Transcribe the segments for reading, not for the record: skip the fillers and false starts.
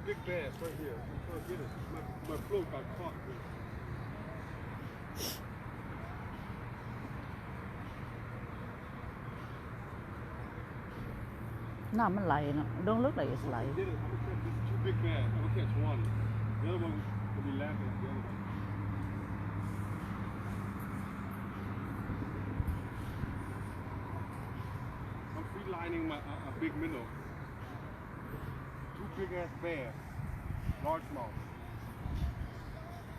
big bass right here. I'm trying to get it. My float got caught. น้ำมันไหลเนาะ Don't look like it's ไหล Get it. I'm gonna catch this two big bass. I'm gonna catch one. The other one will be laughing at the other one. I'm free lining a big minnow. Two big ass bass. Largemouth.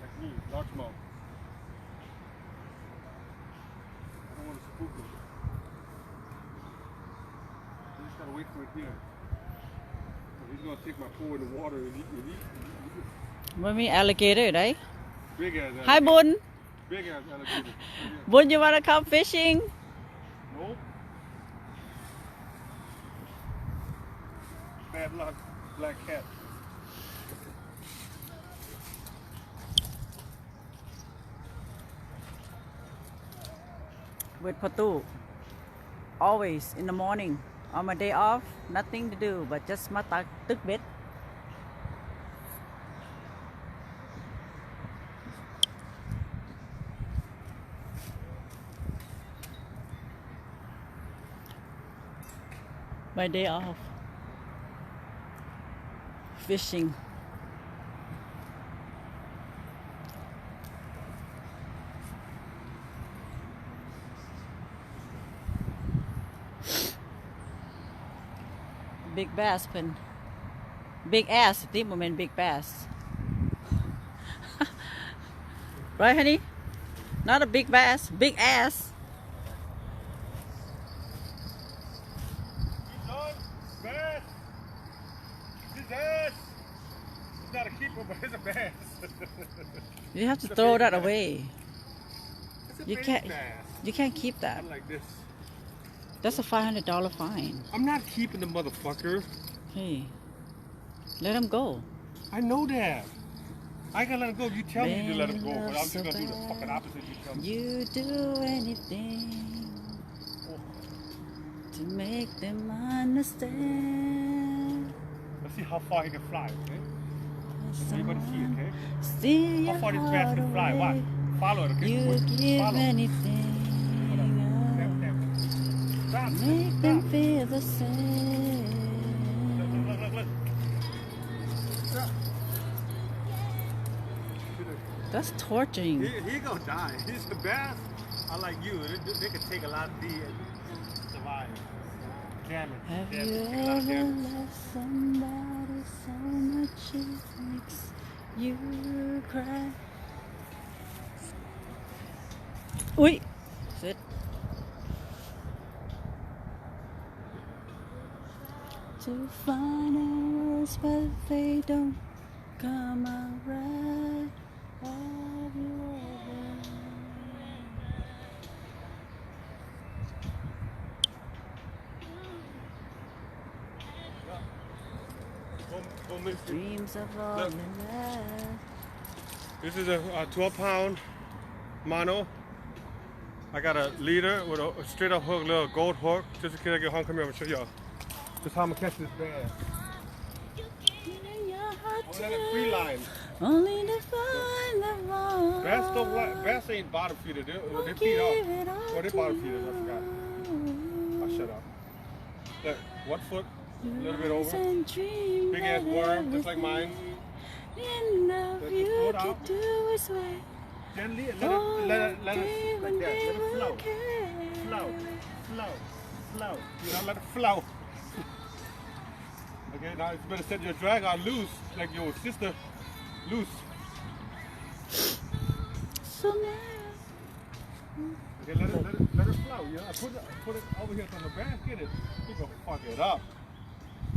Like me, largemouth. I don't want to spook him. I just gotta wait for it here. He's gonna take my pole in the water and eat. มันมี alligator ได้ Big ass alligator. Hi บุญ Big ass alligator. บุญ you wanna come fishing Nope. Bad luck, black cat. with พ่อตู้ always in the morning on my day off nothing to do but just มาตักตึกเบ็ด my day off fishing big bass เพิ่น big ass ที่บ่แม่น big bass right honey not a big bass big ass Bass. His ass. He's not a keeper, but he's a bass. you have to throw that away It's a you baby can't bass. you can't keep that Not like this. that's a $500 fine I'm not keeping the motherfucker. hey let him go I know that. I gotta let him go. You tell me to let him go, but I'm just gonna do the fucking opposite you tell me. you do anything to make them understand Let's see how far he can fly, okay? Everybody see, okay? Steal How your far this bass heart can fly? Watch. away. Follow it, okay? You give anything Stop. make them feel the same Look. Stop. that's torturing He gonna die. He's the bass. I like you. They could take a lot of D and survive. Damn it. have Damn you it. Take a lot of ever damage. loved somebody so much it makes you cry Ui Shit To find words but they don't come out right Have you ever Go mix it. dreams of all Look. in love This is a 12-pound mono. I got a leader with a straight up hook, little gold hook. Just in case I get home, come here, I'm gonna show y'all. Just how I'm gonna catch this bass. in your heart I'm gonna let it free line. only to find the one Bass don't like, bass ain't bottom feeder. They feed give off. it all Oh, they to bottom feeders, I forgot. you. I'll shut up. Look, 1 foot, a little bit over. And dream Big ass of worm, just like mine. everything enough Let it you float could out. do is wait Gently, let all it day like that. when Let they it will flow. care. Flow. You know, let it flow. Okay, now you better set your drag out loose, like your sister loose. So now Okay, let it flow. You know, put it over here on the back. Get it. You gonna fuck it up.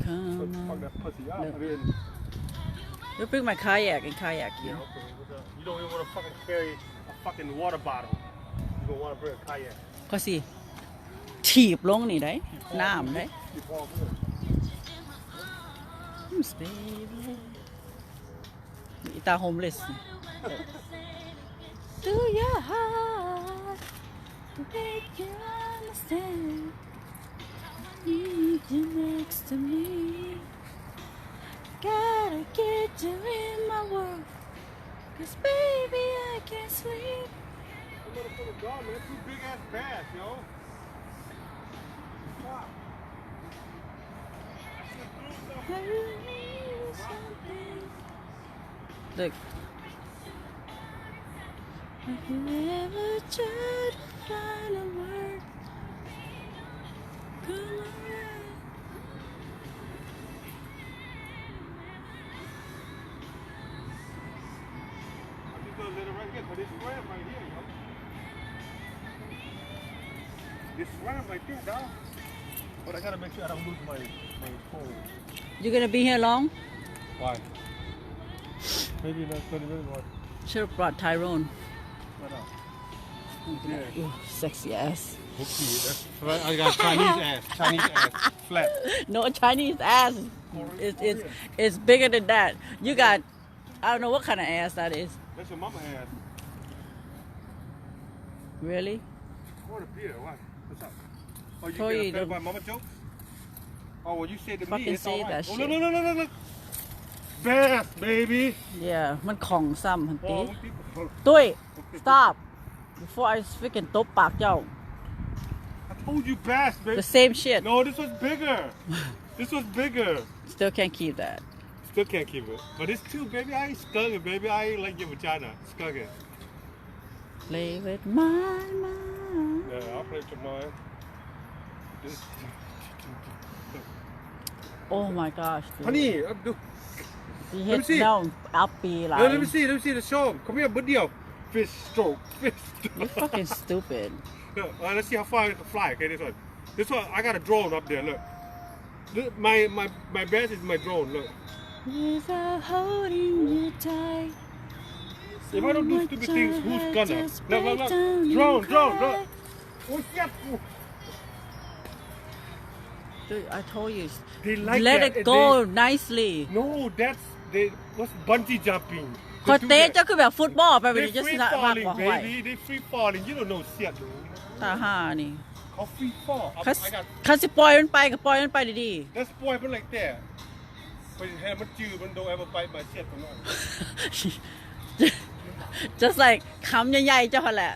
come Fuck on that pussy up. Look. I mean, you bring my kayak and kayak yeah, you okay. You don't even want to fucking carry a fucking water bottle. You gonna want to bring a kayak. ก็สิถีบลงนี่ได้น้ำได้ You fall good. baby อีตาโฮมเลส To your heart to make you understand need you next to me gotta give 'Cause baby, I can't sleep. I'm gonna put a dog, man. Two big ass bass, yo. Wow. I really need something. Look. Have you ever tried to find a word? Come around. I'm just gonna let it right here, but it's swam right here, yo. It's swam right there, dog. But I gotta make sure I don't lose my phone. You gonna be here long? Why? Maybe not 30 minutes more. Should have brought Tyrone. What up? Ooh, sexy ass. Okay, that's right. I got Chinese ass. Chinese ass. Flat. No, Chinese ass. It's bigger than that. You got, I don't know what kind of ass that is. That's your mama ass. Really? What a beer. What? What's up? Oh, you Told you get offended to- by mama jokes? Oh, well, you said to me Fucking it's all say right. that Oh, shit. no. Bass, baby. Yeah มันของซ้ำหัน Oh, ติ what people... ตุ้ย stop before I freaking ตบปากเจ้า I told you bass, baby. the same shit No, this was bigger. This was bigger. still can't keep that Still can't keep it. But it's too, baby. I ain't skunking, baby. I ain't like your vagina. Skunking. play with my mind Yeah, I'll play with your mind. This... oh my gosh dude. Honey, do... พี่เฮ็ด Let me see. แนวอัปปีหลาย Let me see. Let me see the show. Come here, buddy. Fish stroke. Fish stroke. you're fucking stupid Let's see how far I can fly. Okay, this one. This one, I got a drone up there. Look. My bass is my drone. Look. without holding you tight If I don't do stupid things, who's gonna? Just Look. break down and Drone. cry. Oh shit. Dude, I told you They like let that, it and go they- nicely No, what's bungee jumping? คอย They do เตะ that. เจ้าคือแบบฟุตบอลไปไป They ดิจะ free สนะมาก falling, กว่าห้วย baby. They free falling. You don't know shit, dude. ตาห่านี่ How free fall? I คัส got คัสสิปล่อยมันไปก็ปล่อยมันไปดี that's boy, but like that. But his hand, but you, but don't ever bite my shit for nothing. ๆ just like คำใหญ่ๆเจ้าหั่นแหละ I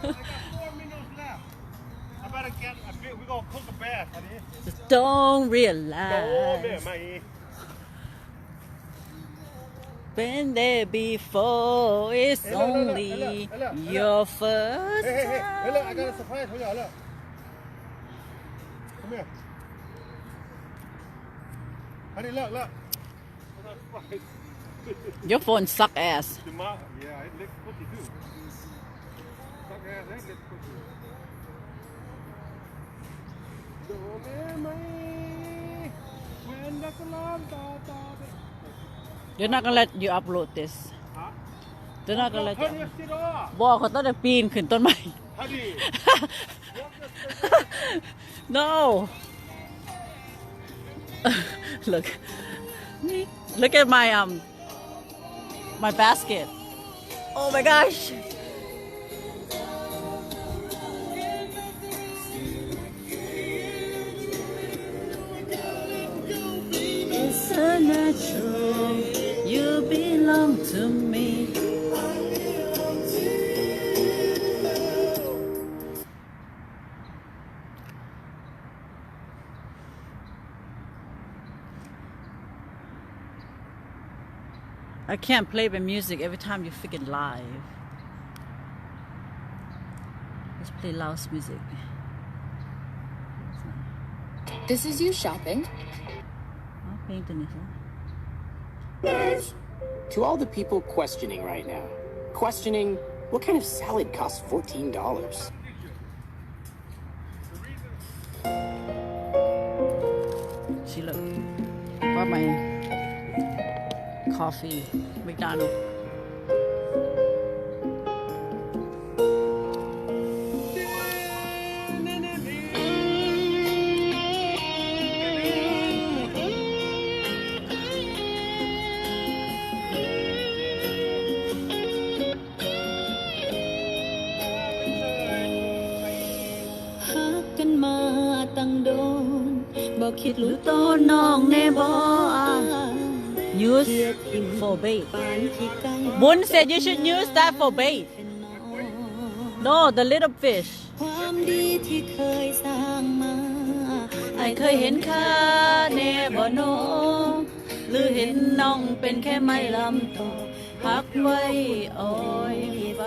got 4 minutes left. I better get. We gonna cook a bass, honey. just don't No, realize man, my. been there before it's Hey, look, only look. your first Hey, look, I got a time surprise for y'all. Look. Come here. Honey, look. I got a surprise. your phone suck ass Yeah, it looks pretty too. Suck ass, that looks pretty. When the alarm started. they're not gonna let you upload this Huh? they're not gonna let Turn you your shit off. บอกเขาต้องได้ปีนขึ้นต้นไม้ Honey. no look look at my basket oh my gosh it's a natural you belong to me I can't play the music every time you freaking live. Let's play loud music. This is you shopping. Oh, painting To all the people questioning right now, questioning what kind of salad costs $14? See, look. Bought my coffee, McDonald's.หักกันมาตั้งโดนบอกคิดรู้ตัวน้องแน่บ่ use for bait. Bun said you should use that for bait. No, the little fish. ความดีที่เคยสร้างมา ไอเคยเห็นค่าแน่บ่น้องหรือเห็นน้องเป็นแค่ไม้ลำต่อพักไว้อ้อยไป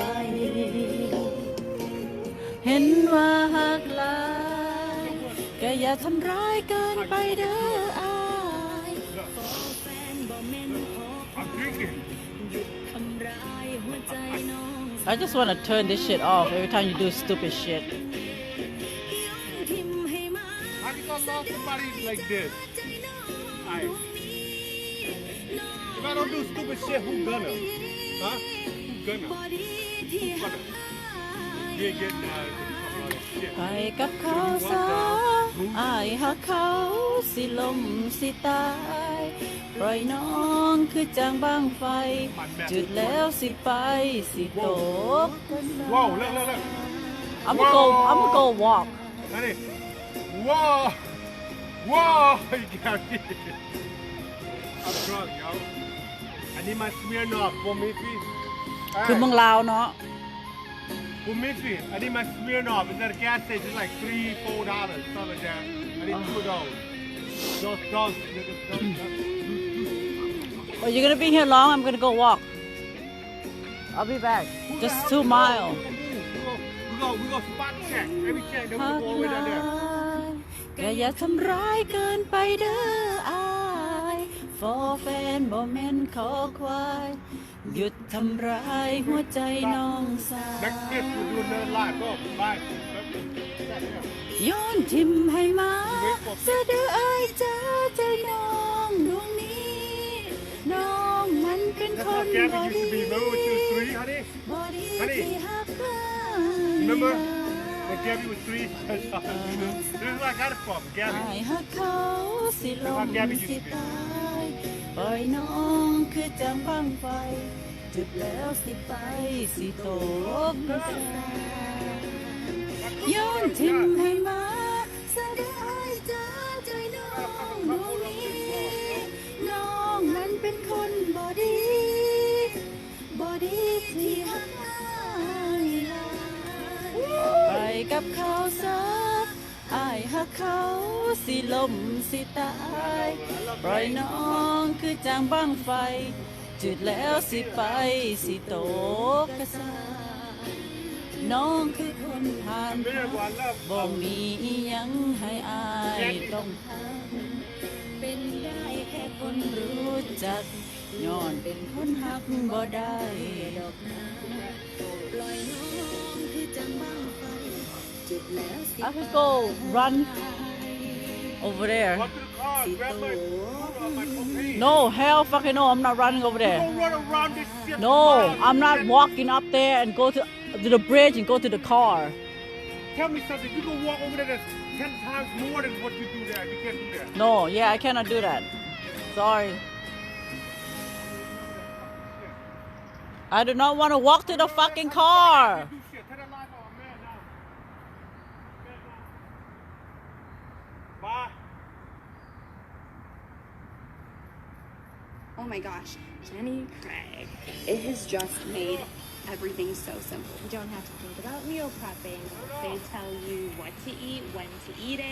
เห็นว่าหักหลายก็อย่าทำร้ายเกินไปเด้ออาย แฟนบ่แม่นขอ I'm drinking. ทำร้ายหัวใจน้อง I just want to turn this shit off every time you do stupid shit. ทิมให้มา How you gonna love somebody like this? Alright. If I don't do stupid shit, who gonna? Huh? Who gonna? บ่ดีที่หา You ain't getting all this shit. ไปกับเขาซะอายหักเขาสิลมสิตายปล่อยน้องคือจางบางไฟ จุดแล้วสิไปสิตก Whoa, look. I'm gonna go walk. Honey. Whoa. Whoa. You got me. I'm drunk, yo. I need my Smirnoff for Miffy. คือเมืองลาวเนาะ For Miffy, I need my Smirnoff. It's at a gas station. It's like $3-4, something like that. I need 2 of those. Those. Oh, you're gonna be here long? I'm gonna go walk. I'll be back. Just 2 miles. We go spot check. Every check, then we go all the way down there. ก็อย่าทำร้ายเกินไปเด้ออายฟอแฟนบ่แม่นขอควายหยุดทำร้ายหัวใจน้องสาว Next trip, we'll do another live. Go, bye. โยนทิมให้มาเสด็จเอ้ยจ้าใจน้องดวงนี้ น้องมันเป็น That's ค how น Gabby บ่ used ดี to be. Remember when she was 3, honey? บ่ดี Honey. ที่หักหลาย Remember when Gabby was 3? This is where I got it from, อ Gabby. ายหักเขาสิลมสิตายปล่อยน้องคือจังบังไฟ จุดแล้วสิไปสิตกกระแสโยนทิมให้มาเสด็จไอ้จ้าใจน้องดวงนี้น้องนั้นเป็นคนบ่ดีที่หักอายหลายไปกับเขาซะอายหักเขาสิลมสิตายปล่อยน้องคือจางบังไฟ จุดแล้วสิไปสิตกกระสายน้องคือคนผ่าน บ่มีอิหยังให้อายต้องทำเป็นได้แค่คนรู้จักย้อนเป็นคนหักบ่ได้ดอกนะปล่อยน้องคือจังบังไฟจุดแล้วสิ I could go run over there. Walk to the car, grab my cocaine. No, hell fucking no, I'm not running over there. Don't run around this shit. No, I'm not walking up there and go to the bridge and go to the car. Tell me something. You can walk over there that's 10 times more than what you do there. You can't do that. No, yeah, I cannot do that. Sorry. I do not want to walk to the fucking car. Do shit. Turn that light on, man, now. Bye. Oh my gosh, Jenny Craig. It has just made everything so simple. You don't have to think about meal prepping. They tell you what to eat, when to eat it.